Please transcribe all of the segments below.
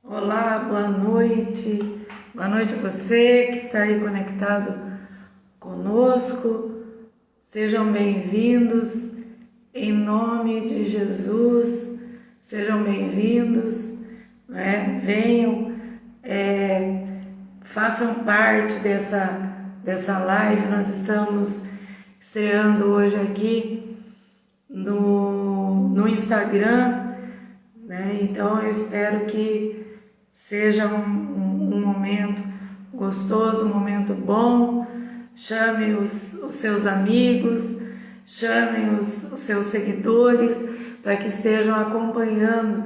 Olá, boa noite. Boa noite a você que está aí conectado conosco. Sejam bem-vindos em nome de Jesus. Sejam bem-vindos, Venham, façam parte dessa live. Nós estamos estreando hoje aqui no Instagram, Então eu espero que seja um momento gostoso, um momento bom. Chame os seus amigos, chame os seus seguidores para que estejam acompanhando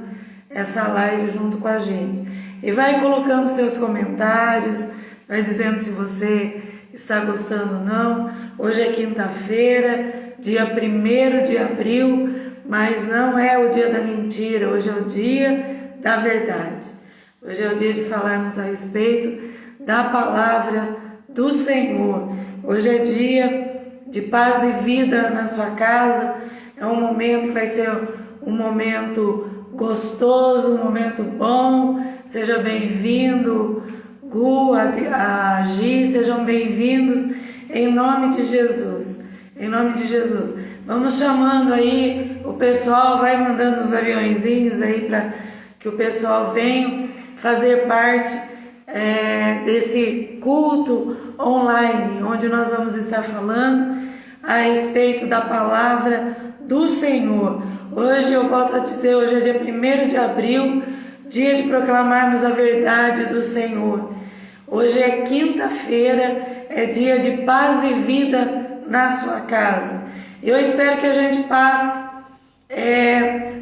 essa live junto com a gente. E vai colocando seus comentários, vai dizendo se você está gostando ou não. Hoje é quinta-feira, dia 1º de abril, mas não é o dia da mentira, hoje é o dia da verdade. Hoje é o dia de falarmos a respeito da palavra do Senhor. Hoje é dia de paz e vida na sua casa. É um momento que vai ser um momento gostoso, um momento bom. Seja bem-vindo, Gu, a Gi, sejam bem-vindos em nome de Jesus. Em nome de Jesus. Vamos chamando aí o pessoal, vai mandando os aviãozinhos aí para que o pessoal venha fazer parte desse culto online, onde nós vamos estar falando a respeito da palavra do Senhor. Hoje eu volto a dizer, hoje é dia 1º de abril, dia de proclamarmos a verdade do Senhor. Hoje é quinta-feira, é dia de paz e vida na sua casa. Eu espero que a gente passe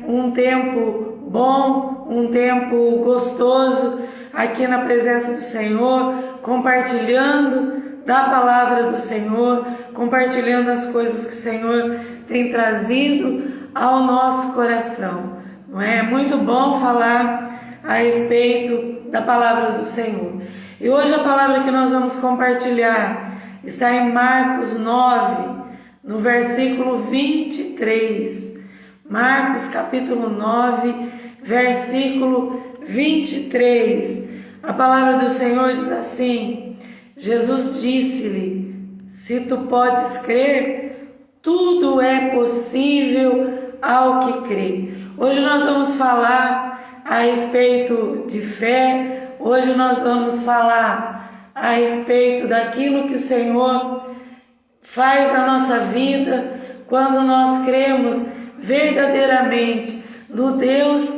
um tempo bom, um tempo gostoso aqui na presença do Senhor, compartilhando da palavra do Senhor, compartilhando as coisas que o Senhor tem trazido ao nosso coração. Não é? É muito bom falar a respeito da palavra do Senhor. E hoje a palavra que nós vamos compartilhar está em Marcos 9, no versículo 23. Marcos capítulo 9, versículo 23. A palavra do Senhor diz assim: Jesus disse-lhe: se tu podes crer, tudo é possível ao que crê. Hoje nós vamos falar a respeito de fé. Hoje nós vamos falar a respeito daquilo que o Senhor faz na nossa vida quando nós cremos verdadeiramente no Deus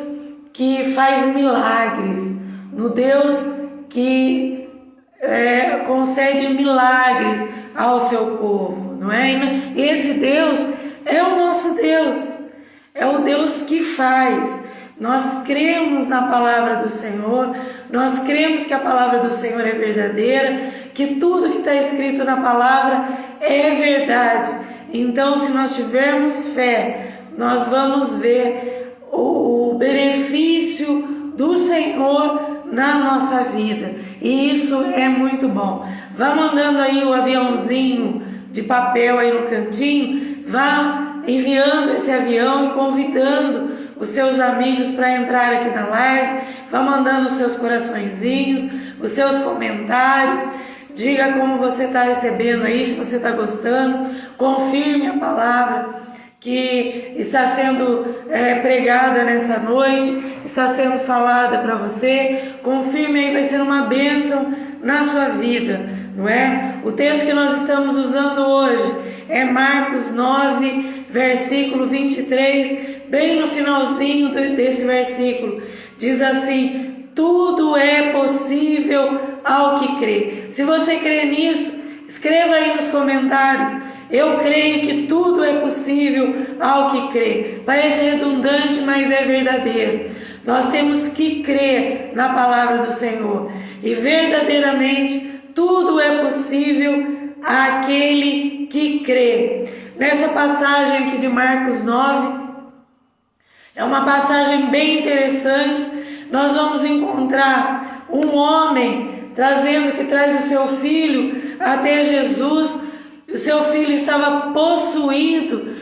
que faz milagres, no Deus que concede milagres ao seu povo, não é? Esse Deus é o nosso Deus, é o Deus que faz. Nós cremos na palavra do Senhor, nós cremos que a palavra do Senhor é verdadeira, que tudo que está escrito na palavra é verdade. Então, se nós tivermos fé, nós vamos ver o benefício do Senhor na nossa vida. E isso é muito bom. Vá mandando aí o aviãozinho de papel aí no cantinho, vá enviando esse avião e convidando os seus amigos para entrar aqui na live. Vá mandando os seus coraçõezinhos, os seus comentários. Diga como você está recebendo aí, se você está gostando. Confirme a palavra que está sendo pregada nessa noite, está sendo falada para você. Confirme aí, vai ser uma bênção na sua vida, não é? O texto que nós estamos usando hoje é Marcos 9, versículo 23, bem no finalzinho desse versículo. Diz assim: tudo é possível ao que crê. Se você crê nisso, escreva aí nos comentários: eu creio que tudo é possível ao que crê. Parece redundante, mas é verdadeiro. Nós temos que crer na palavra do Senhor. E verdadeiramente tudo é possível àquele que crê. Nessa passagem aqui de Marcos 9, é uma passagem bem interessante. Nós vamos encontrar um homem que traz o seu filho até Jesus. O seu filho estava possuído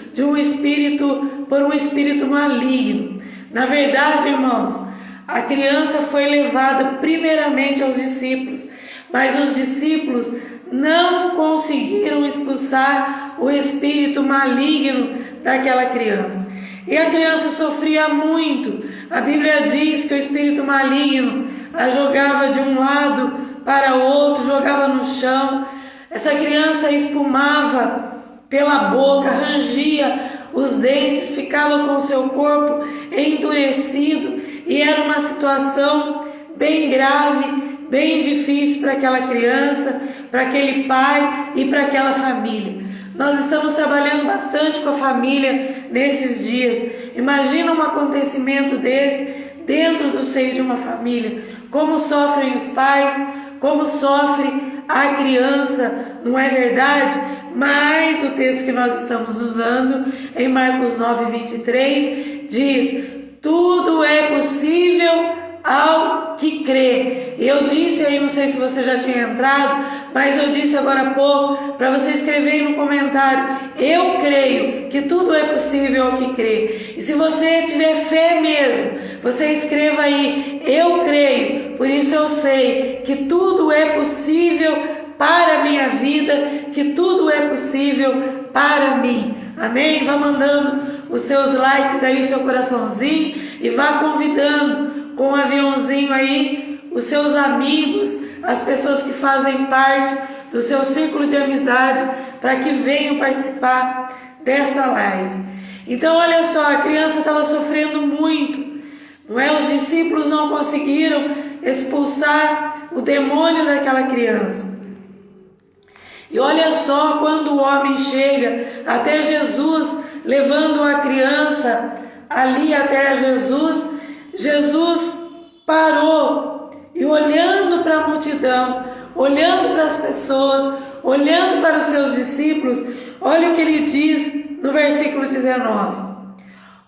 por um espírito maligno. Na verdade, irmãos, a criança foi levada primeiramente aos discípulos, mas os discípulos não conseguiram expulsar o espírito maligno daquela criança. E a criança sofria muito. A Bíblia diz que o espírito maligno a jogava de um lado para o outro, jogava no chão. Essa criança espumava pela boca, rangia os dentes, ficava com o seu corpo endurecido, e era uma situação bem grave, bem difícil para aquela criança, para aquele pai e para aquela família. Nós estamos trabalhando bastante com a família nesses dias. Imagina um acontecimento desse dentro do seio de uma família. Como sofrem os pais, como sofre a criança, não é verdade? Mas o texto que nós estamos usando, em Marcos 9:23, diz: tudo é possível ao que crê. Eu disse aí, não sei se você já tinha entrado, mas eu disse agora há pouco, para você escrever aí no comentário: eu creio que tudo é possível ao que crê. E se você tiver fé mesmo, você escreva aí: eu creio, por isso eu sei que tudo é possível para a minha vida, que tudo é possível para mim. Amém? Vá mandando os seus likes aí, o seu coraçãozinho, e vá convidando com um aviãozinho aí os seus amigos, as pessoas que fazem parte do seu círculo de amizade, para que venham participar dessa live. Então, olha só, a criança estava sofrendo muito, não é? Os discípulos não conseguiram expulsar o demônio daquela criança. E olha só, quando o homem chega até Jesus, levando a criança ali até Jesus, Jesus parou e, olhando para a multidão, olhando para as pessoas, olhando para os seus discípulos, olha o que ele diz no versículo 19: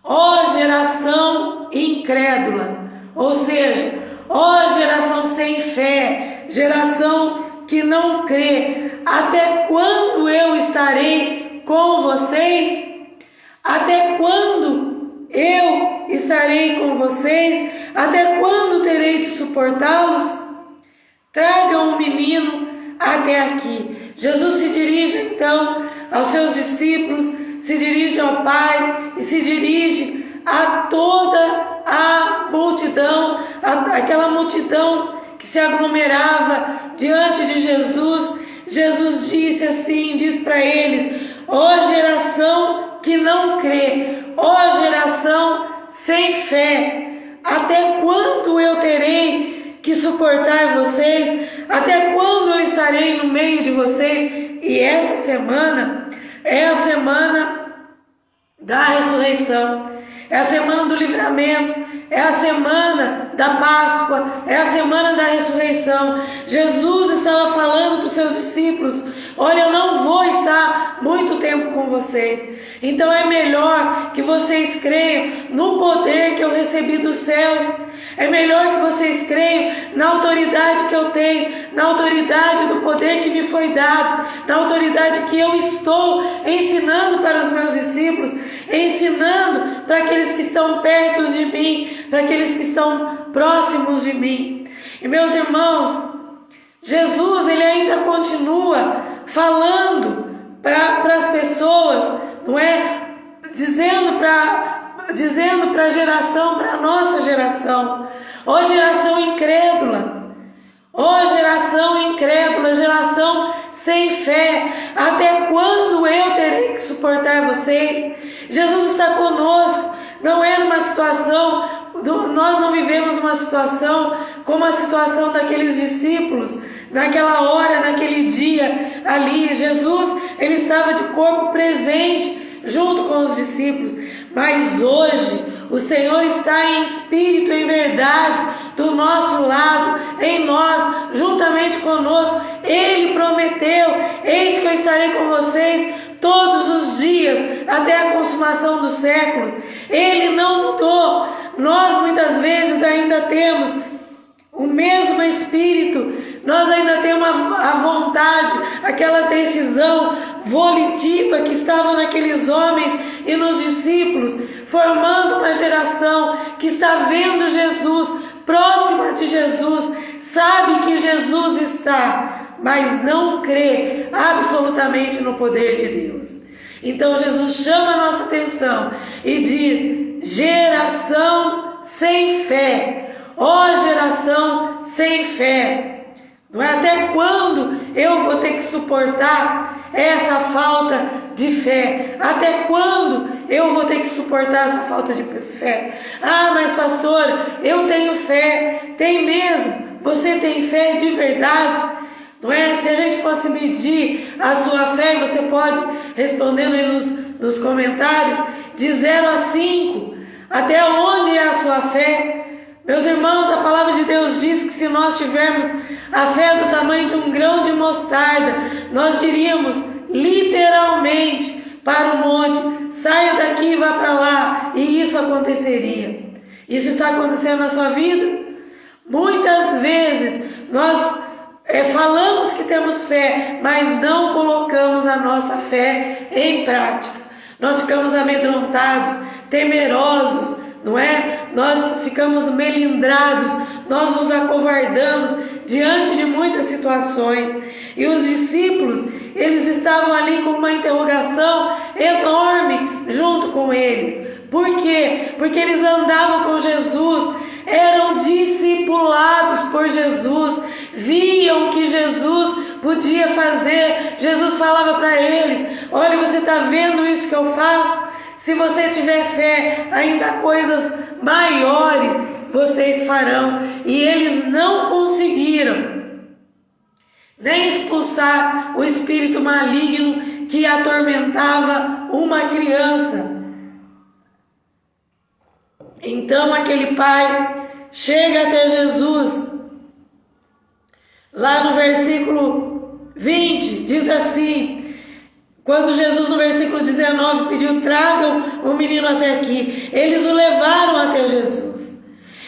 ó geração incrédula, ou seja, ó geração sem fé, geração que não crê, até quando eu estarei com vocês? Até quando eu estarei com vocês? Até quando terei de suportá-los? Tragam um menino até aqui. Jesus se dirige então aos seus discípulos, se dirige ao Pai e se dirige a toda a multidão, aquela multidão que se aglomerava diante de Jesus. Jesus disse assim, diz para eles: ó geração que não crê, ó geração sem fé, até quando eu terei que suportar vocês? Até quando eu estarei no meio de vocês? E essa semana é a semana da ressurreição, é a semana do livramento, é a semana da Páscoa, é a semana da ressurreição. Jesus estava falando para os seus discípulos: olha, eu não vou estar muito tempo com vocês, então é melhor que vocês creiam no poder que eu recebi dos céus. É melhor que vocês creiam na autoridade que eu tenho, na autoridade do poder que me foi dado, na autoridade que eu estou ensinando para os meus discípulos, ensinando para aqueles que estão perto de mim, para aqueles que estão próximos de mim. E meus irmãos, Jesus, ele ainda continua falando para as pessoas, não é? Dizendo para a geração, para a nossa geração: ó geração incrédula, ó geração incrédula, geração sem fé, até quando eu terei que suportar vocês? Jesus está conosco, não é numa situação, nós não vivemos uma situação como a situação daqueles discípulos, naquela hora, naquele dia ali. Jesus, ele estava de corpo presente junto com os discípulos, mas hoje o Senhor está em espírito, em verdade, do nosso lado, em nós, juntamente conosco. Ele prometeu: eis que eu estarei com vocês todos os dias, até a consumação dos séculos. Ele não mudou. Nós muitas vezes ainda temos o mesmo espírito, nós ainda temos a vontade, aquela decisão volitiva que estava naqueles homens e nos discípulos, formando uma geração que está vendo Jesus próxima de Jesus, sabe que Jesus está, mas não crê absolutamente no poder de Deus. Então Jesus chama a nossa atenção e diz: geração sem fé, ó geração sem fé. Não é? Até quando eu vou ter que suportar essa falta de fé? Até quando eu vou ter que suportar essa falta de fé? Ah, mas pastor, eu tenho fé. Tem mesmo? Você tem fé de verdade? Não é? Se a gente fosse medir a sua fé, você pode, respondendo aí nos comentários, de 0 a 5, até onde é a sua fé? Meus irmãos, a palavra de Deus diz que se nós tivermos a fé do tamanho de um grão de mostarda, nós diríamos literalmente para o monte: saia daqui e vá para lá, e isso aconteceria. Isso está acontecendo na sua vida? Muitas vezes nós falamos que temos fé, mas não colocamos a nossa fé em prática. Nós ficamos amedrontados, temerosos, não é? Nós ficamos melindrados, nós nos acovardamos diante de muitas situações. E os discípulos, eles estavam ali com uma interrogação enorme junto com eles. Por quê? Porque eles andavam com Jesus, eram discipulados por Jesus, viam que Jesus podia fazer. Jesus falava para eles: olha, você está vendo isso que eu faço? Se você tiver fé, ainda coisas maiores vocês farão. E eles não conseguiram nem expulsar o espírito maligno que atormentava uma criança. Então aquele pai chega até Jesus. Lá no versículo 20 diz assim: quando Jesus no versículo 19 pediu: tragam o menino até aqui, eles o levaram até Jesus.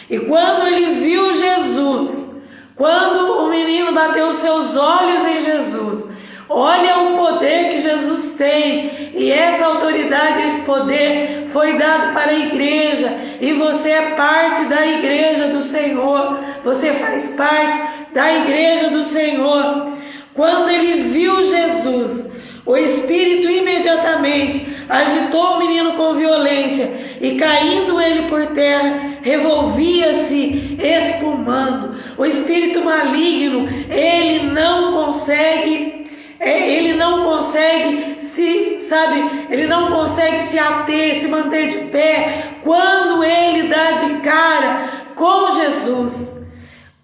E quando ele viu Jesus, quando o menino bateu os seus olhos em Jesus, olha o poder que Jesus tem, e essa autoridade, esse poder foi dado para a igreja, e você é parte da igreja do Senhor, você faz parte da igreja do Senhor. Quando ele viu Jesus, o Espírito imediatamente agitou o menino com violência, e caindo ele por terra, revolvia-se espumando. O espírito maligno, ele não consegue se ater, se manter de pé, quando ele dá de cara com Jesus.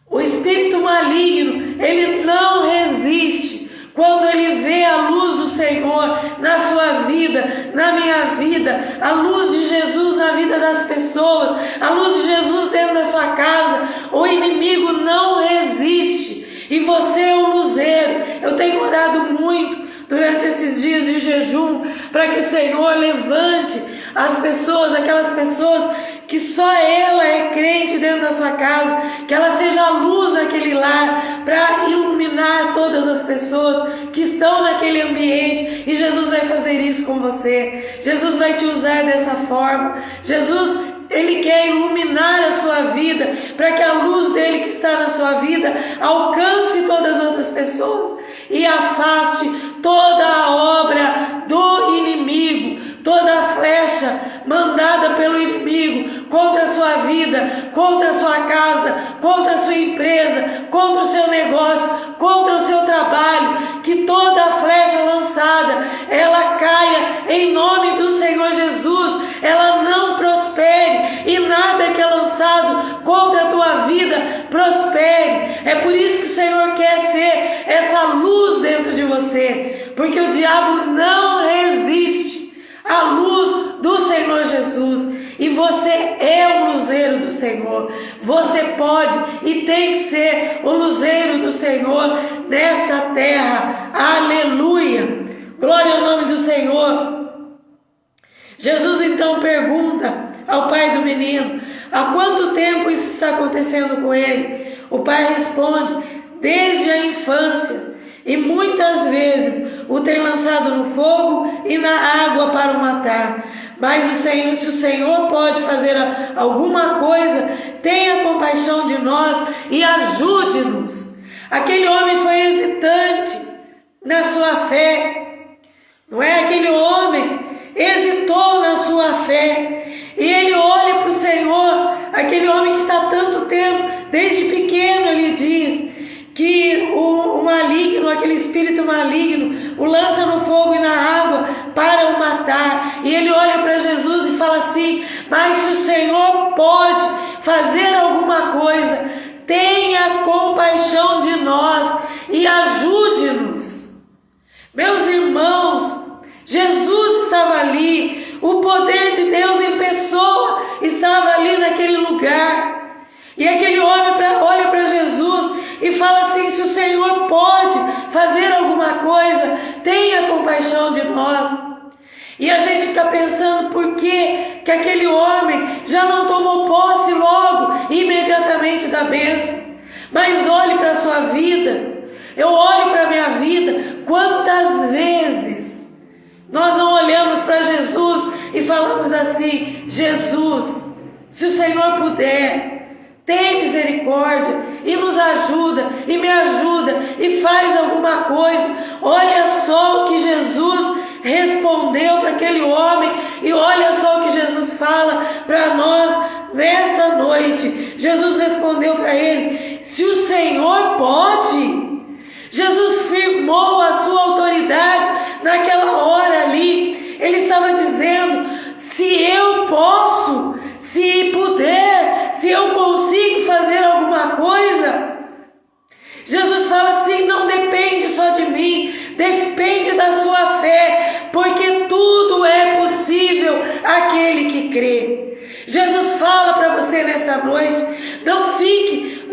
O espírito maligno, ele não resiste quando ele vê a luz do Senhor na sua vida, na minha vida, a luz de Jesus na vida das pessoas, a luz de Jesus dentro da sua casa. O inimigo não resiste, e você é um luzeiro. Eu tenho orado muito durante esses dias de jejum para que o Senhor levante as pessoas, aquelas pessoas que só ela é crente dentro da sua casa, que ela seja a luz naquele lar, para iluminar todas as pessoas que estão naquele ambiente. E Jesus vai fazer isso com você. Jesus vai te usar dessa forma. Jesus, ele quer iluminar a sua vida, para que a luz dele que está na sua vida alcance todas as outras pessoas e afaste toda a obra do inimigo, toda a flecha mandada pelo inimigo contra a sua vida, contra a sua casa, contra a sua empresa, contra o seu negócio, contra o seu trabalho. Que toda a flecha lançada, ela caia em nome do Senhor Jesus, ela não prospere, e nada que é lançado contra a tua vida prospere. É por isso que o Senhor quer ser essa luz dentro de você, porque o diabo não resiste à luz do Senhor Jesus. E você é o luzeiro do Senhor. Você pode e tem que ser o luzeiro do Senhor nesta terra. Aleluia! Glória ao nome do Senhor. Jesus então pergunta ao pai do menino: há quanto tempo isso está acontecendo com ele? O pai responde: desde a infância, e muitas vezes o tem lançado no fogo e na água para o matar. Mas se o Senhor pode fazer alguma coisa, tenha compaixão de nós e ajude-nos. Aquele homem foi hesitante na sua fé, não é? Aquele homem hesitou na sua fé, e ele olha para o Senhor, aquele homem que está há tanto tempo, desde pequeno ele diz que o maligno, aquele espírito maligno, o lança no fogo e na água para o matar, e ele olha para Jesus e fala assim: mas se o Senhor pode fazer alguma coisa, tenha compaixão de nós e ajude-nos. Meus irmãos, Jesus estava ali, o poder de Deus em pessoa estava ali naquele lugar, e aquele homem olha para Jesus e fala assim: se o Senhor pode fazer alguma coisa, tenha compaixão de nós. E a gente fica pensando por que aquele homem já não tomou posse logo, imediatamente da bênção. Mas olhe para a sua vida, eu olho para a minha vida, quantas vezes nós não olhamos para Jesus e falamos assim: Jesus, se o Senhor puder, tem misericórdia e nos ajuda, e me ajuda, e faz alguma coisa. Olha só o que Jesus respondeu para aquele homem, e olha só o que Jesus fala para nós nesta noite. Jesus respondeu para ele: se o Senhor pode. Jesus firmou a sua autoridade naquela hora ali. Ele estava dizendo: se eu posso, se puder, se eu consigo fazer alguma coisa. Jesus fala assim: não depende só de mim, depende da sua fé, porque tudo é possível àquele que crê. Jesus fala para você nesta noite: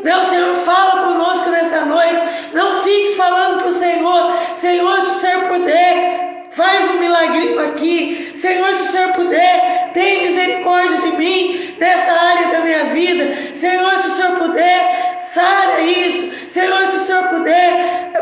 o Senhor fala conosco nesta noite, não fique falando para o Senhor: Senhor, se o Senhor puder, faz um milagrinho aqui. Senhor, se o Senhor puder, tem misericórdia de mim nesta área da minha vida. Senhor, se o Senhor puder, sara isso. Senhor, se o Senhor puder,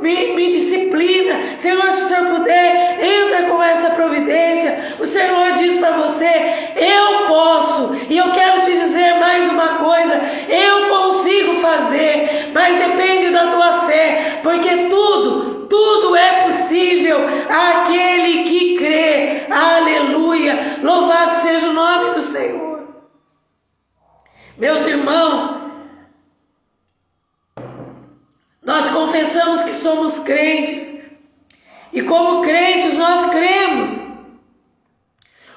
me disciplina. Senhor, se o Senhor puder, entra com essa providência. O Senhor diz para você: eu posso. E eu quero te dizer mais uma coisa: eu consigo fazer, mas depende da tua fé, porque tudo é possível àquele que crê. Aleluia, louvado seja o nome do Senhor. Meus irmãos, nós confessamos que somos crentes, e como crentes nós cremos.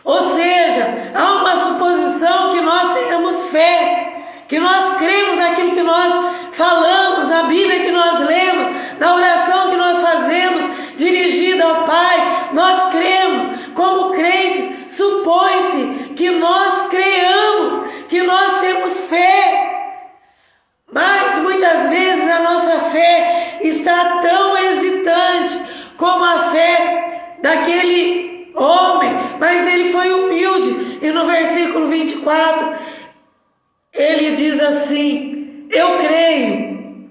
Ou seja, há uma suposição que nós tenhamos fé, que nós cremos naquilo que nós falamos, na Bíblia que nós lemos, na oração que nós fazemos, dirigida ao Pai. Nós cremos. Como crentes, supõe-se que nós creamos, que nós temos fé. Mas muitas vezes a nossa fé está tão hesitante como a fé daquele homem, mas ele foi humilde. E no versículo 24, ele diz assim: eu creio,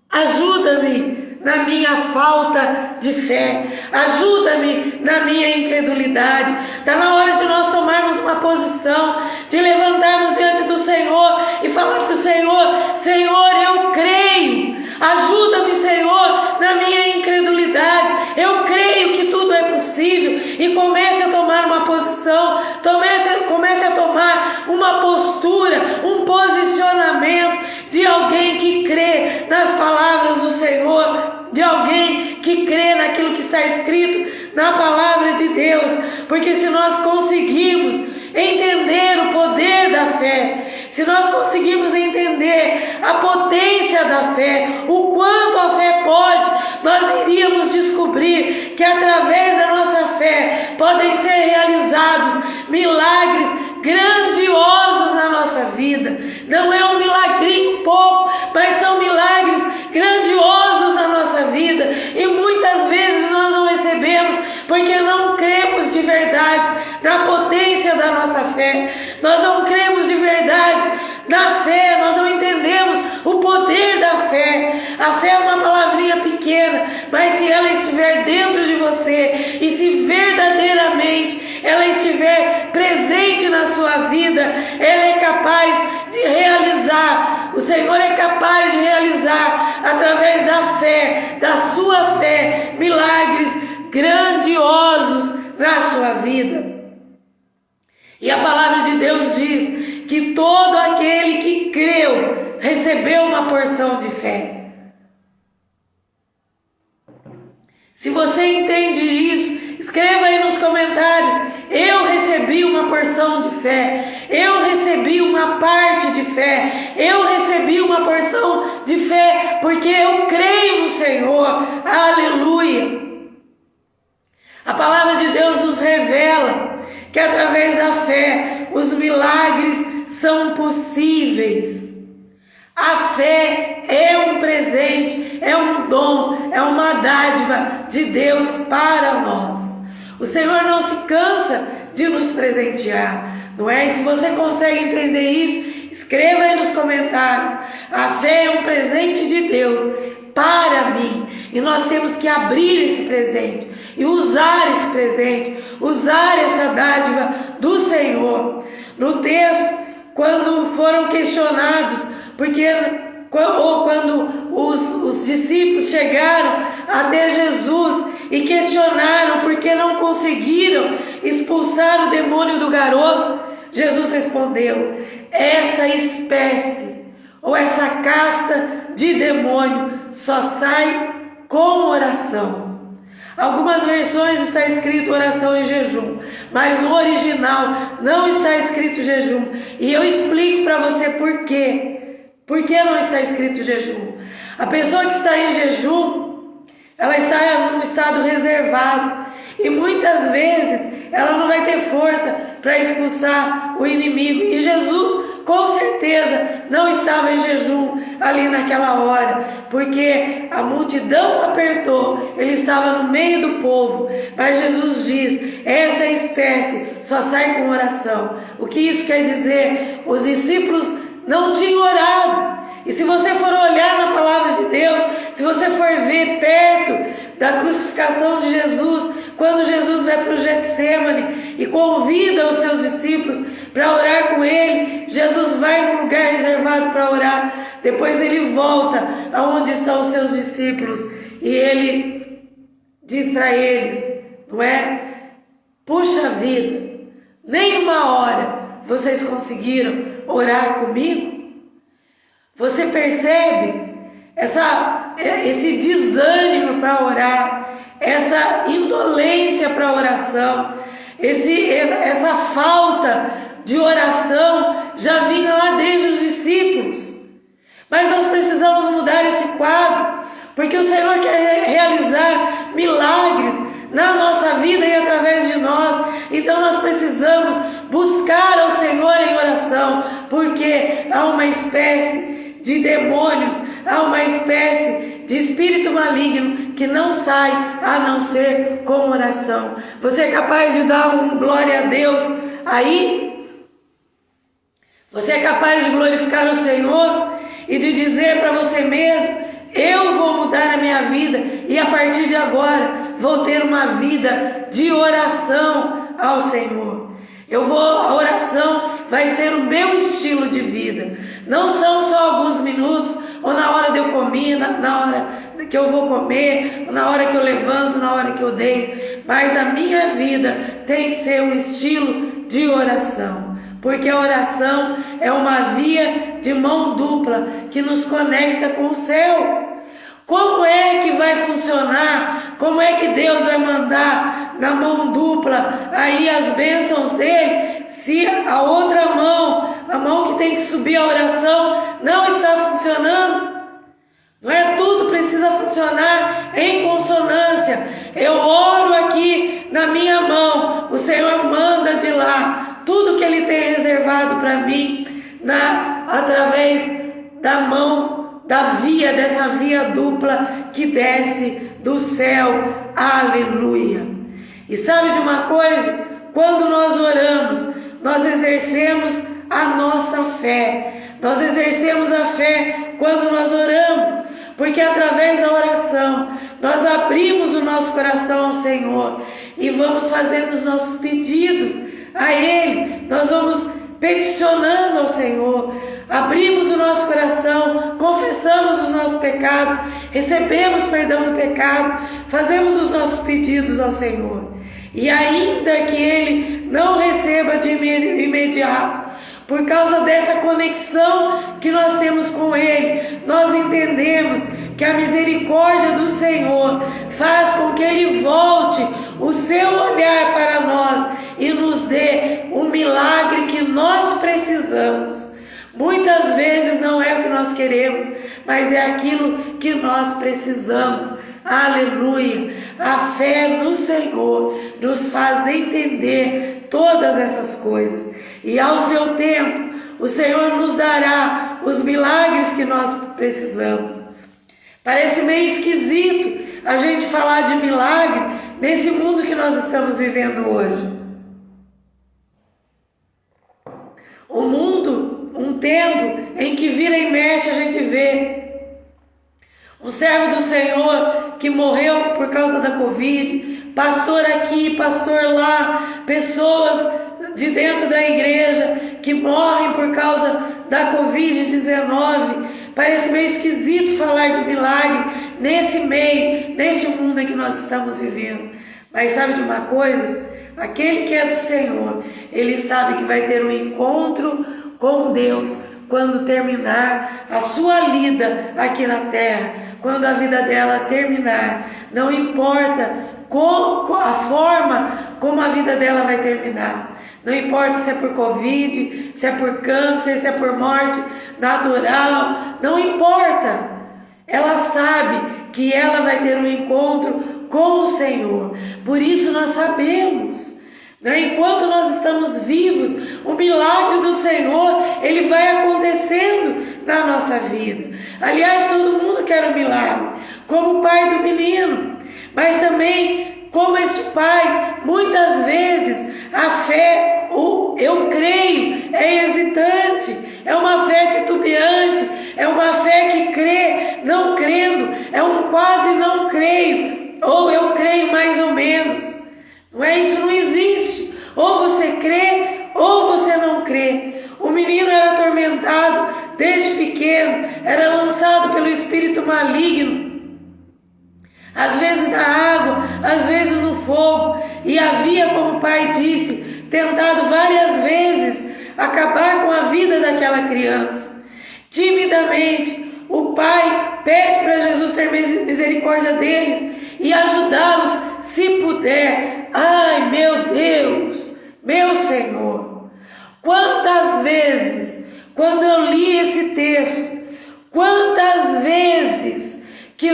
ajuda-me na minha falta de fé, ajuda-me na minha incredulidade. Está na hora de nós tomarmos uma posição, de levantarmos diante do Senhor e falar para o Senhor: Senhor, eu creio, ajuda-me, Senhor, na minha incredulidade. Eu creio que tudo é possível. E comece a tomar uma posição, comece a tomar uma postura, um posicionamento de alguém que crê nas palavras do Senhor, de alguém que crê naquilo que está escrito na palavra de Deus. Porque se nós conseguimos entender o poder da fé, se nós conseguirmos entender a potência da fé, o quanto a fé pode, nós iríamos descobrir que através da nossa fé podem ser realizados milagres grandiosos na nossa vida. Não é um milagrinho pouco, mas são milagres grandiosos na nossa vida. E muitas vezes nós não recebemos porque não cremos de verdade na potência da nossa fé. Nós não cremos de verdade na fé, nós não entendemos o poder da fé. A fé é uma palavrinha pequena, mas se ela estiver dentro de você e se verdadeiramente ela estiver vida, Ele é capaz de realizar. O Senhor é capaz de realizar, através da fé, da sua fé, milagres grandiosos na sua vida. E a palavra de Deus diz que todo aquele que creu recebeu uma porção de fé. Se você entende isso, escreva aí nos comentários: eu recebi uma porção de fé, eu recebi uma parte de fé, eu recebi uma porção de fé, porque eu creio no Senhor. Aleluia! A palavra de Deus nos revela que através da fé os milagres são possíveis. A fé é um presente, é um dom, é uma dádiva de Deus para nós. O Senhor não se cansa de nos presentear, não é? E se você consegue entender isso, escreva aí nos comentários. A fé é um presente de Deus para mim, e nós temos que abrir esse presente e usar esse presente, usar essa dádiva do Senhor. No texto, quando foram questionados, quando os discípulos chegaram até Jesus e questionaram por que não conseguiram expulsar o demônio do garoto, Jesus respondeu: essa espécie ou essa casta de demônio só sai com oração. Algumas versões está escrito oração e jejum, mas no original não está escrito jejum. E eu explico para você por quê. Por que não está escrito jejum? A pessoa que está em jejum, ela está num estado reservado. E muitas vezes ela não vai ter força para expulsar o inimigo. E Jesus, com certeza, não estava em jejum ali naquela hora, porque a multidão apertou, ele estava no meio do povo. Mas Jesus diz: essa espécie só sai com oração. O que isso quer dizer? Os discípulos não tinham orado. E se você for olhar na palavra de Deus, se você for ver perto da crucificação de Jesus, quando Jesus vai para o Getsemane e convida os seus discípulos para orar com ele, Jesus vai num lugar reservado para orar. Depois ele volta aonde estão os seus discípulos e ele diz para eles, não é? Puxa vida, nem uma hora vocês conseguiram orar comigo? Você percebe esse desânimo para orar, essa indolência para a oração, essa falta de oração já vinha lá desde os discípulos. Mas nós precisamos mudar esse quadro, porque o Senhor quer realizar milagres na nossa vida e através de nós. Então nós precisamos buscar ao Senhor em oração, porque há uma espécie de demônios, há uma espécie de espírito maligno que não sai a não ser com oração. Você é capaz de dar um glória a Deus aí? Você é capaz de glorificar o Senhor e de dizer para você mesmo: eu vou mudar a minha vida e a partir de agora vou ter uma vida de oração ao Senhor. A oração vai ser o meu estilo de vida. Não são só alguns minutos, ou na hora de eu comer, na hora que eu vou comer, na hora que eu levanto, na hora que eu deito. Mas a minha vida tem que ser um estilo de oração. Porque a oração é uma via de mão dupla que nos conecta com o céu. Como é que vai funcionar? Como é que Deus vai mandar na mão dupla aí as bênçãos dele, se a outra mão, a mão que tem que subir a oração, não está funcionando? Não é? Tudo precisa funcionar em consonância. Eu oro aqui na minha mão, o Senhor manda de lá tudo que Ele tem reservado para mim, através da mão, dessa via dupla que desce do céu. Aleluia! E sabe de uma coisa? Quando nós oramos, nós exercemos a nossa fé. Nós exercemos a fé quando nós oramos, porque através da oração nós abrimos o nosso coração ao Senhor e vamos fazendo os nossos pedidos a Ele. Nós vamos peticionando ao Senhor, abrimos o nosso coração, confessamos os nossos pecados, recebemos perdão do pecado, fazemos os nossos pedidos ao Senhor. E ainda que Ele não receba de imediato, por causa dessa conexão que nós temos com Ele, nós entendemos que a misericórdia do Senhor faz com que Ele volte o seu olhar para nós e nos dê o milagre que nós precisamos. Muitas vezes não é o que nós queremos, mas é aquilo que nós precisamos. Aleluia! A fé no Senhor nos faz entender todas essas coisas. E ao seu tempo, o Senhor nos dará os milagres que nós precisamos. Parece meio esquisito a gente falar de milagre nesse mundo que nós estamos vivendo hoje. O mundo, um tempo em que vira e mexe a gente vê um servo do Senhor que morreu por causa da Covid, pastor aqui, pastor lá, pessoas de dentro da igreja que morrem por causa da Covid-19. Parece meio esquisito falar de milagre nesse meio, nesse mundo em que nós estamos vivendo. Mas sabe de uma coisa? Aquele que é do Senhor, ele sabe que vai ter um encontro com Deus quando terminar a sua lida aqui na terra, quando a vida dela terminar. Não importa a forma como a vida dela vai terminar. Não importa se é por Covid, se é por câncer, se é por morte natural, não importa. Ela sabe que ela vai ter um encontro com o Senhor. Por isso nós sabemos, né? Enquanto nós estamos vivos, o milagre do Senhor, ele vai acontecendo na nossa vida. Aliás, todo mundo quer um milagre, como o pai do menino, mas também como este pai, muitas vezes a fé, o eu creio, é hesitante, é uma fé titubeante, é uma fé que crê, não crendo, é um quase não creio, ou eu creio mais ou menos. Não é isso, não existe. Ou você crê, ou você não crê. O menino era atormentado desde pequeno, era lançado pelo espírito maligno, às vezes na água, às vezes no fogo, e havia, como o pai disse, tentado várias vezes acabar com a vida daquela criança. Timidamente, o pai pede para Jesus ter misericórdia deles e ajudá-los se puder. Ai, meu Deus, meu Senhor, quantas vezes, quando eu li esse texto, quantas vezes que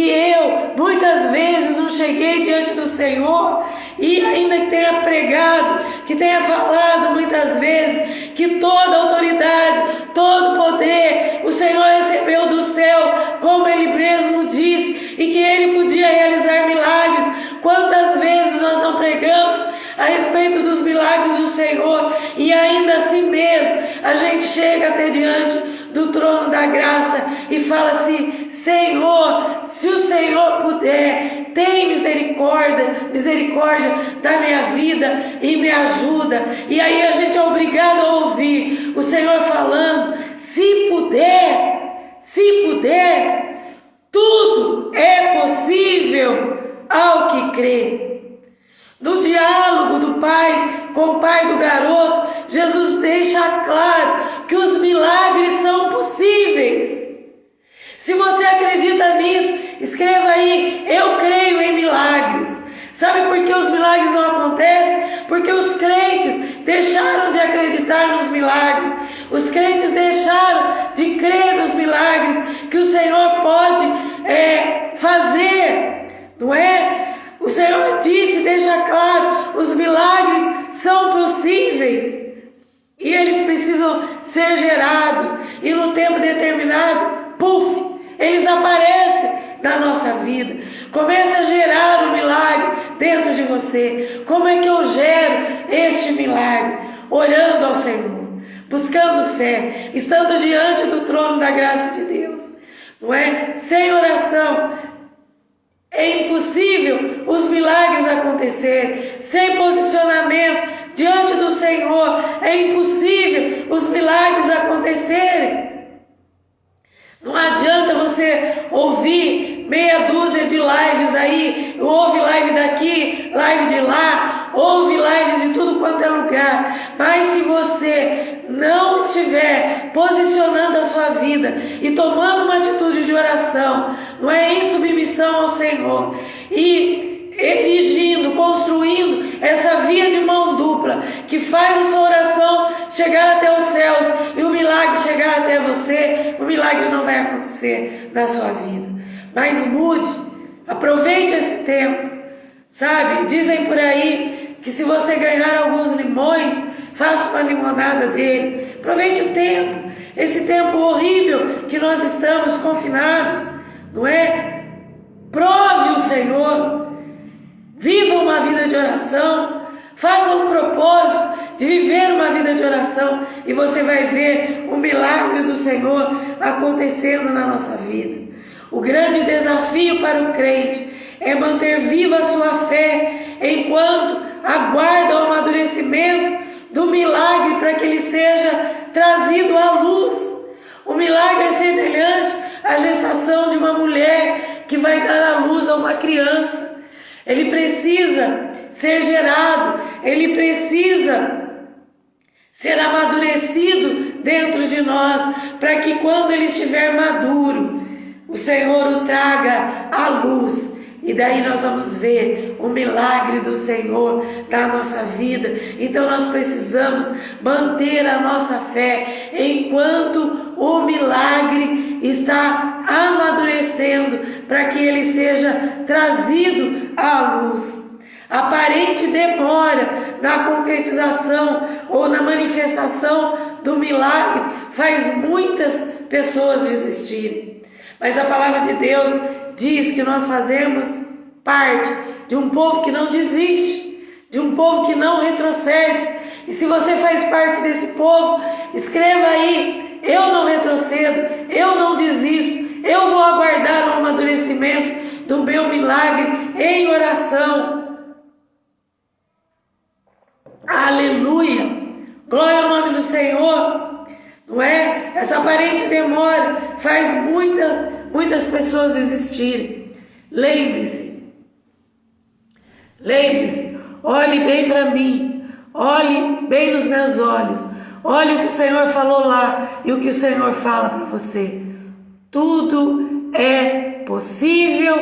eu, muitas vezes não cheguei diante do Senhor e ainda que tenha pregado, que tenha falado muitas vezes que toda autoridade, todo poder, o Senhor recebeu do céu, como Ele mesmo disse, e que Ele podia realizar milagres. Quantas vezes nós não pregamos a respeito dos milagres do Senhor e ainda assim mesmo a gente chega até diante do trono da graça e fala assim: Senhor, se o Senhor puder, tem misericórdia da minha vida e me ajuda. E aí a gente é obrigado a ouvir o Senhor falando: se puder, tudo é possível ao que crê. No diálogo do pai com o pai do garoto, Jesus deixa claro que os milagres são possíveis. Se você acredita nisso, escreva aí: eu creio em milagres. Sabe por que os milagres não acontecem? Porque os crentes deixaram de acreditar nos milagres. Os crentes deixaram de crer nos milagres que o Senhor pode fazer, não é? O Senhor disse, deixa claro, os milagres são possíveis e eles precisam ser gerados, e no tempo determinado, eles aparecem na nossa vida. Comece a gerar o milagre dentro de você. Como é que eu gero este milagre? Orando ao Senhor, buscando fé, estando diante do trono da graça de Deus, não é? Sem oração é impossível os milagres acontecer. Sem posicionamento diante do Senhor é impossível os milagres acontecerem. Não adianta você ouvir meia dúzia de lives aí, ouve live daqui, live de lá, ouve lives de tudo quanto é lugar, mas se você não estiver posicionando a sua vida e tomando uma atitude de oração, não é, em submissão ao Senhor, e erigindo, construindo essa via de mão dupla que faz a sua oração chegar até os céus e o milagre chegar até você, o milagre não vai acontecer na sua vida. Mas mude, aproveite esse tempo, sabe? Dizem por aí que se você ganhar alguns limões, faça uma limonada dele. Aproveite o tempo, esse tempo horrível que nós estamos confinados, não é? Prove o Senhor. Viva uma vida de oração, faça um propósito de viver uma vida de oração e você vai ver o milagre do Senhor acontecendo na nossa vida. O grande desafio para o crente é manter viva a sua fé enquanto aguarda o amadurecimento do milagre para que ele seja trazido à luz. O milagre é semelhante à gestação de uma mulher que vai dar à luz a uma criança. Ele precisa ser gerado, ele precisa ser amadurecido dentro de nós, para que quando ele estiver maduro, o Senhor o traga à luz. E daí nós vamos ver o milagre do Senhor na nossa vida. Então nós precisamos manter a nossa fé enquanto o milagre está amadurecendo, para que ele seja trazido à luz. Aparente demora na concretização ou na manifestação do milagre faz muitas pessoas desistirem. Mas a palavra de Deus diz que nós fazemos parte de um povo que não desiste, de um povo que não retrocede. E se você faz parte desse povo, escreva aí: eu não retrocedo, eu não desisto, eu vou aguardar o amadurecimento do meu milagre em oração. Aleluia! Glória ao nome do Senhor. Não é? Essa aparente demora faz muitas pessoas desistirem. Lembre-se, olhe bem para mim, olhe bem nos meus olhos, olhe o que o Senhor falou lá e o que o Senhor fala para você. Tudo é possível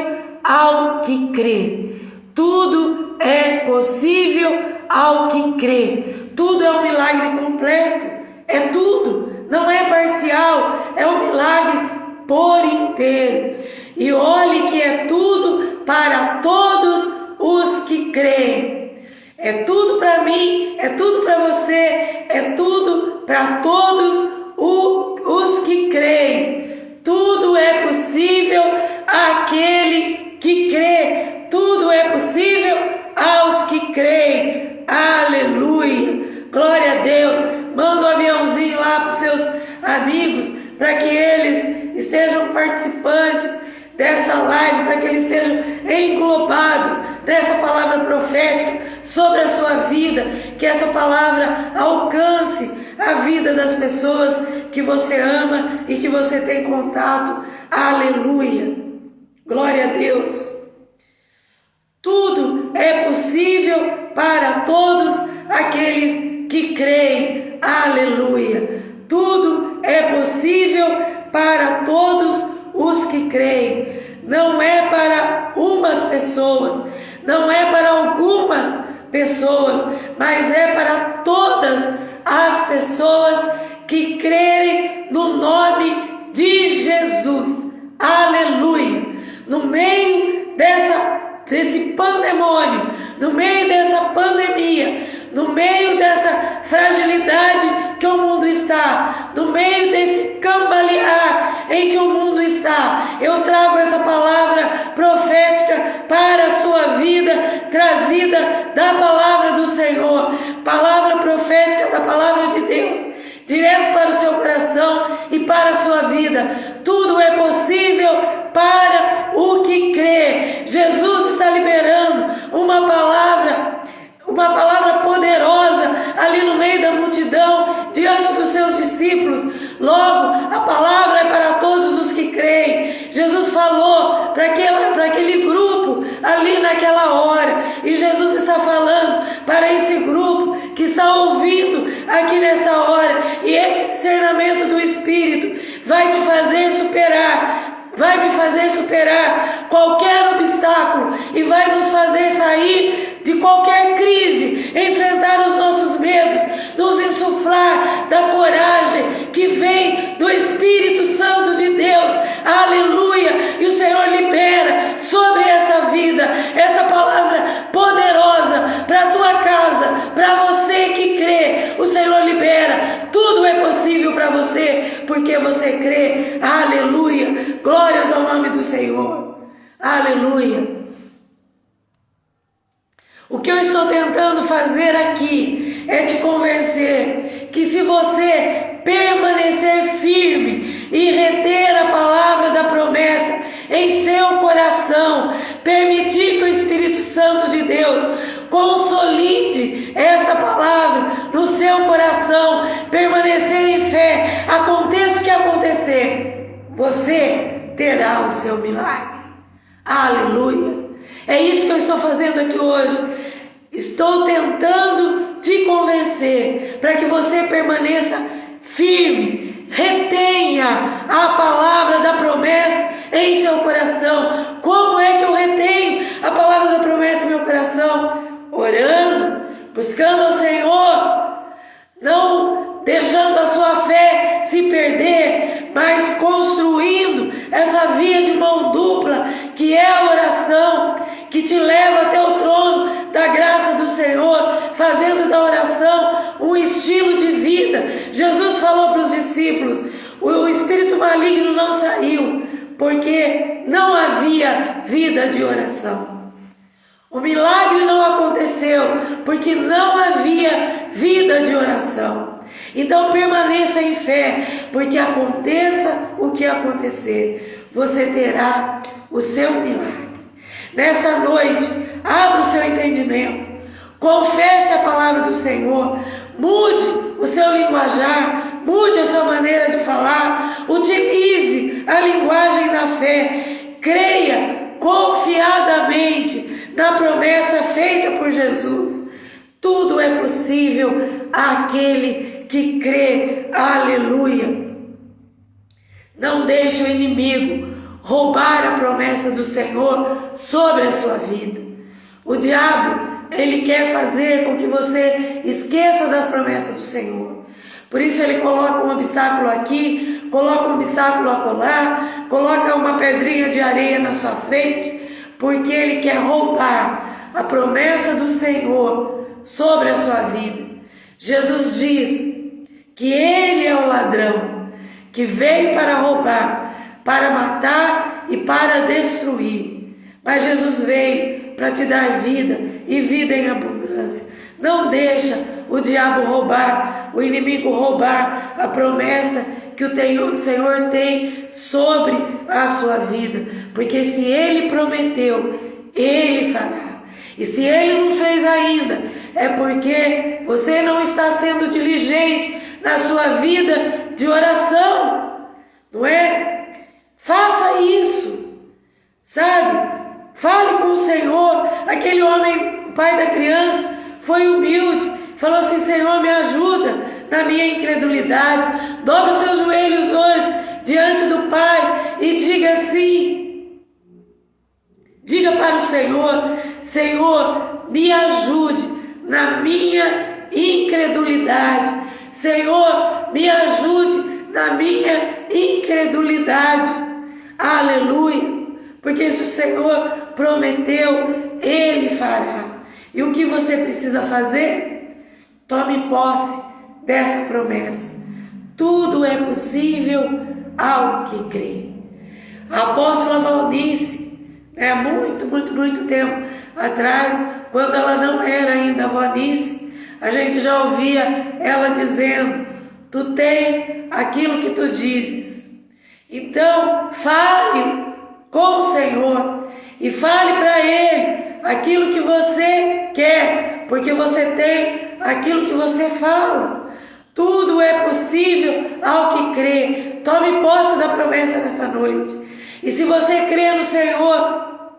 ao que crê. Tudo é possível ao que crê. Tudo é um milagre completo. É tudo. Não é parcial. É um milagre por inteiro. E olhe que é tudo para todos os que creem. É tudo para mim. É tudo para você. É tudo para todos os que creem. Tudo é possível àquele que crê. Tudo é possível aos que creem. Aleluia. Glória a Deus. Manda um aviãozinho lá para os seus amigos, para que eles estejam participantes dessa live, para que eles sejam englobados dessa palavra profética sobre a sua vida, que essa palavra alcance a vida das pessoas que você ama e que você tem contato. Aleluia. Glória a Deus. Tudo é possível para todos aqueles que creem. Aleluia. Tudo é possível para todos os que creem. Não é para umas pessoas, não é para algumas pessoas, mas é para todas as pessoas que crerem no nome de Jesus. Aleluia. No meio desse pandemônio, no meio dessa pandemia, no meio dessa fragilidade que o mundo está, no meio desse cambalear em que o mundo está, eu trago essa palavra profética para a sua vida, trazida da palavra do Senhor, palavra profética da palavra de Deus, direto para o seu coração e para a sua vida. Tudo é possível para o que crê. Jesus está liberando uma palavra poderosa ali no naquela hora. E Jesus está falando para esse grupo que está ouvindo aqui nessa hora. E esse discernimento do Espírito vai te fazer superar, vai me fazer superar qualquer obstáculo e vai nos fazer sair de qualquer crise, enfrentar os nossos medos, nos insuflar da coragem que vem do Espírito Santo de Deus. Aleluia! E o Senhor libera sobre essa vida, essa palavra poderosa para a tua casa, para você que crê. O Senhor libera, tudo é possível para você, porque você crê. Aleluia! Glórias ao nome do Senhor. Aleluia! O que eu estou tentando fazer aqui é te convencer que se você permanecer firme e reter a palavra da promessa em seu coração, permitir que o Espírito Santo de Deus consolide esta palavra no seu coração, permanecer em fé, aconteça o que acontecer, você terá o seu milagre. Aleluia! É isso que eu estou fazendo aqui hoje. Estou tentando te convencer para que você permaneça firme, retenha a palavra da promessa em seu coração. Como é que eu retenho a palavra da promessa em meu coração? Orando, buscando ao Senhor, não deixando a sua fé se perder, mas construindo essa via de mão dupla, que é a oração, que te leva até o trono da graça do Senhor, fazendo da oração um estilo de vida. Jesus falou para os discípulos, o espírito maligno não saiu, porque não havia vida de oração. O milagre não aconteceu, porque não havia vida de oração. Então permaneça em fé, porque aconteça o que acontecer, você terá o seu milagre. Nesta noite, abra o seu entendimento, confesse a palavra do Senhor, mude o seu linguajar, mude a sua maneira de falar, utilize a linguagem da fé, creia confiadamente na promessa feita por Jesus. Tudo é possível àquele que crê. Aleluia! Não deixe o inimigo roubar a promessa do Senhor sobre a sua vida. O diabo, ele quer fazer com que você esqueça da promessa do Senhor. Por isso ele coloca um obstáculo aqui, coloca um obstáculo acolá, coloca uma pedrinha de areia na sua frente, porque ele quer roubar a promessa do Senhor sobre a sua vida. Jesus diz que ele é o ladrão, que veio para roubar, para matar e para destruir. Mas Jesus veio para te dar vida e vida em abundância. Não deixa o diabo roubar, o inimigo roubar a promessa que o Senhor tem sobre a sua vida. Porque se ele prometeu, ele fará. E se ele não fez ainda, é porque você não está sendo diligente na sua vida de oração, não é? Faça isso, sabe? Fale com o Senhor. Aquele homem, pai da criança, foi humilde, falou assim: Senhor, me ajuda na minha incredulidade. Dobre os seus joelhos hoje diante do Pai e diga assim, diga para o Senhor: Senhor, me ajude na minha incredulidade. Senhor, me ajude na minha incredulidade. Aleluia. Porque se o Senhor prometeu, Ele fará. E o que você precisa fazer? Tome posse dessa promessa. Tudo é possível ao que crê. A apóstola Valnice, muito tempo atrás, quando ela não era ainda Valnice, a gente já ouvia ela dizendo: tu tens aquilo que tu dizes. Então, fale com o Senhor e fale para Ele aquilo que você quer, porque você tem aquilo que você fala. Tudo é possível ao que crê. Tome posse da promessa nesta noite. E se você crê no Senhor,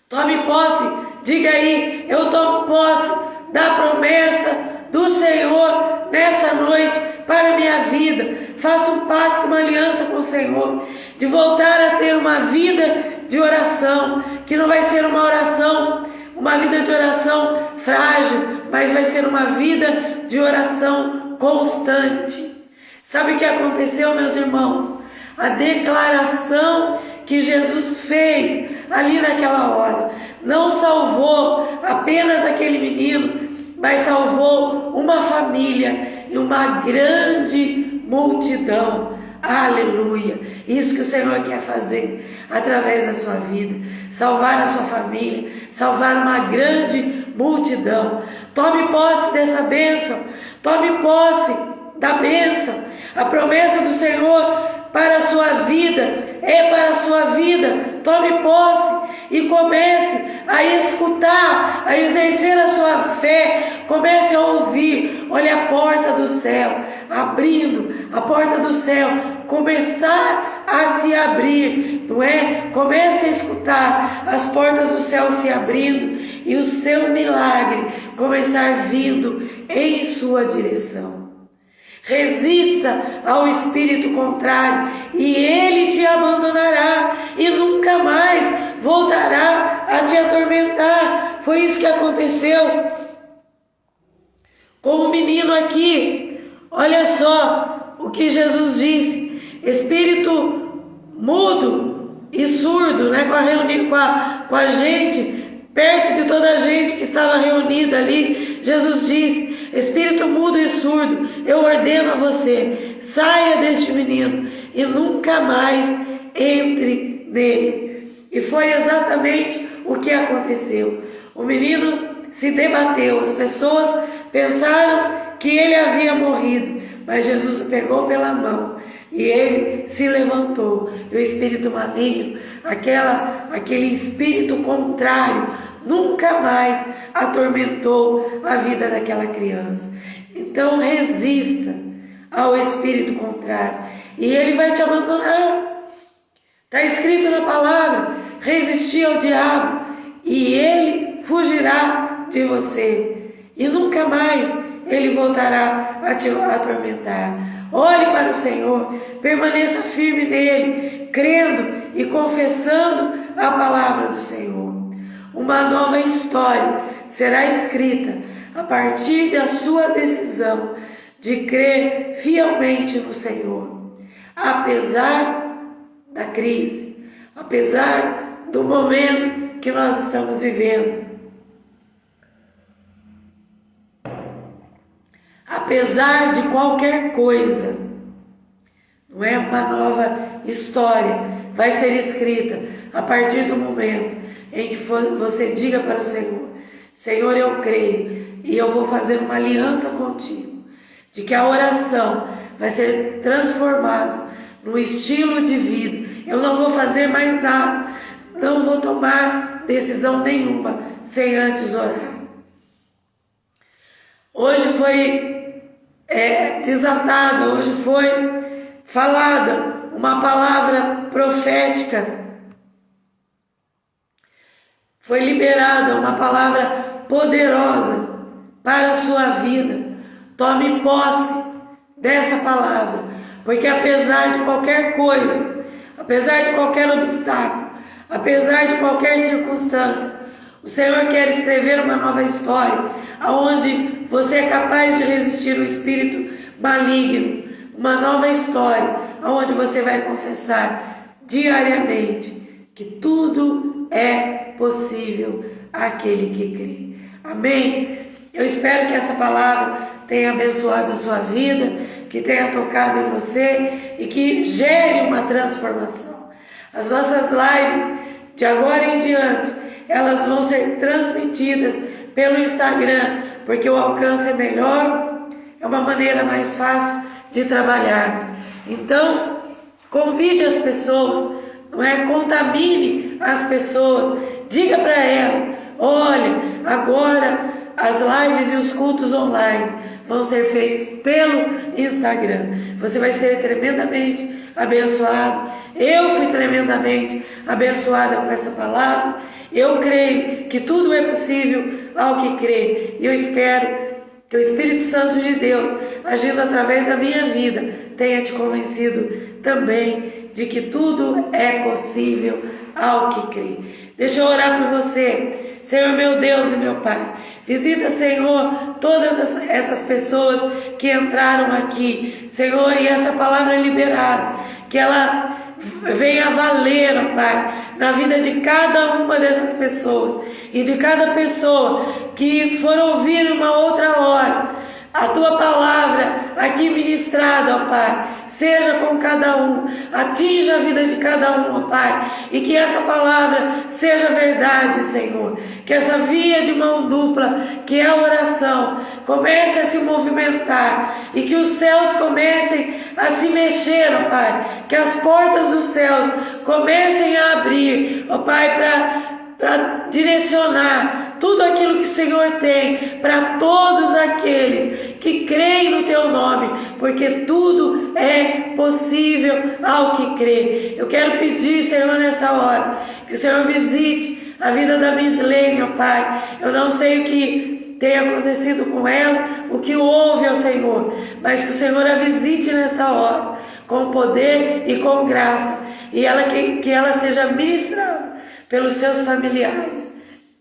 Tome posse, diga aí, eu tomo posse da promessa do Senhor nessa noite para a minha vida. Faça um pacto, uma aliança com o Senhor, de voltar a ter uma vida de oração, que não vai ser uma vida de oração frágil, mas vai ser uma vida de oração constante. Sabe o que aconteceu, meus irmãos? A declaração que Jesus fez ali naquela hora não salvou apenas aquele menino, mas salvou uma família e uma grande multidão. Aleluia! Isso que o Senhor quer fazer através da sua vida, salvar a sua família, salvar uma grande multidão. Tome posse dessa bênção, tome posse da bênção. A promessa do Senhor para a sua vida é para a sua vida. Tome posse e comece a escutar, a exercer a sua fé. Comece a ouvir. Olha a porta do céu abrindo, a porta do céu começar a se abrir, não é? Comece a escutar as portas do céu se abrindo e o seu milagre começar vindo em sua direção. Resista ao espírito contrário e ele te abandonará e nunca mais voltará a te atormentar. Foi isso que aconteceu com o menino aqui. Olha só o que Jesus disse: espírito mudo e surdo, né, com a gente, perto de toda a gente que estava reunida ali. Jesus disse: espírito mudo e surdo, eu ordeno a você, saia deste menino e nunca mais entre nele. E foi exatamente o que aconteceu. O menino se debateu, as pessoas pensaram que ele havia morrido, mas Jesus o pegou pela mão e ele se levantou. E o espírito maligno, aquele espírito contrário, nunca mais atormentou a vida daquela criança. Então resista ao espírito contrário e ele vai te abandonar. Está escrito na palavra: resistir ao diabo e ele fugirá de você e nunca mais ele voltará a te atormentar. Olhe para o Senhor, permaneça firme nele, crendo e confessando a palavra do Senhor. Uma nova história será escrita a partir da sua decisão de crer fielmente no Senhor. Apesar da crise, apesar do momento que nós estamos vivendo, apesar de qualquer coisa, não é? Uma nova história vai ser escrita a partir do momento em que você diga para o Senhor: Senhor, eu creio e eu vou fazer uma aliança contigo, de que a oração vai ser transformada num estilo de vida. Eu não vou fazer mais nada, não vou tomar decisão nenhuma sem antes orar. Hoje foi desatada, hoje foi falada uma palavra profética, foi liberada uma palavra poderosa para a sua vida. Tome posse dessa palavra, porque apesar de qualquer coisa, apesar de qualquer obstáculo, apesar de qualquer circunstância, o Senhor quer escrever uma nova história, onde você é capaz de resistir o espírito maligno. Uma nova história, onde você vai confessar diariamente que tudo é possível àquele que crê. Amém? Eu espero que essa palavra tenha abençoado a sua vida, que tenha tocado em você e que gere uma transformação. As nossas lives, de agora em diante, elas vão ser transmitidas pelo Instagram, porque o alcance é melhor, é uma maneira mais fácil de trabalharmos. Então, convide as pessoas, não é? Contamine as pessoas, diga para elas: olha, agora as lives e os cultos online vão ser feitos pelo Instagram. Você vai ser tremendamente abençoado. Eu fui tremendamente abençoada com essa palavra Eu creio que tudo é possível ao que crê. E eu espero que o Espírito Santo de Deus, agindo através da minha vida, tenha te convencido também de que tudo é possível ao que crê. Deixa eu orar por você. Senhor, meu Deus e meu Pai, visita, Senhor, todas essas pessoas que entraram aqui, Senhor, e essa palavra é liberada, que ela venha valer, ó Pai, na vida de cada uma dessas pessoas e de cada pessoa que for ouvir uma outra hora a Tua palavra aqui ministrada, ó Pai, seja com cada um, atinja a vida de cada um, ó Pai, e que essa palavra seja verdade, Senhor, que essa via de mão dupla, que é a oração, comece a se movimentar e que os céus comecem a se mexer, ó Pai, que as portas dos céus comecem a abrir, ó Pai, para direcionar tudo aquilo que o Senhor tem para todos aqueles que creem no Teu nome, porque tudo é possível ao que crê. Eu quero pedir, Senhor, nesta hora, que o Senhor visite a vida da Mislene, ó Pai. Eu não sei o que tem acontecido com ela, o que houve ao Senhor, mas que o Senhor a visite nesta hora, com poder e com graça, e que ela seja ministrada pelos seus familiares,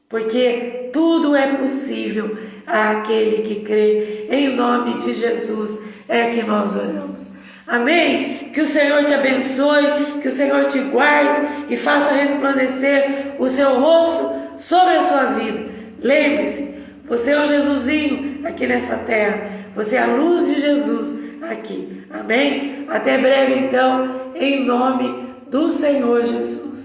porque tudo é possível àquele que crê. Em nome de Jesus é que nós oramos. Amém? Que o Senhor te abençoe, que o Senhor te guarde e faça resplandecer o seu rosto sobre a sua vida. Lembre-se, você é o Jesusinho aqui nessa terra, você é a luz de Jesus aqui. Amém? Até breve então, em nome do Senhor Jesus.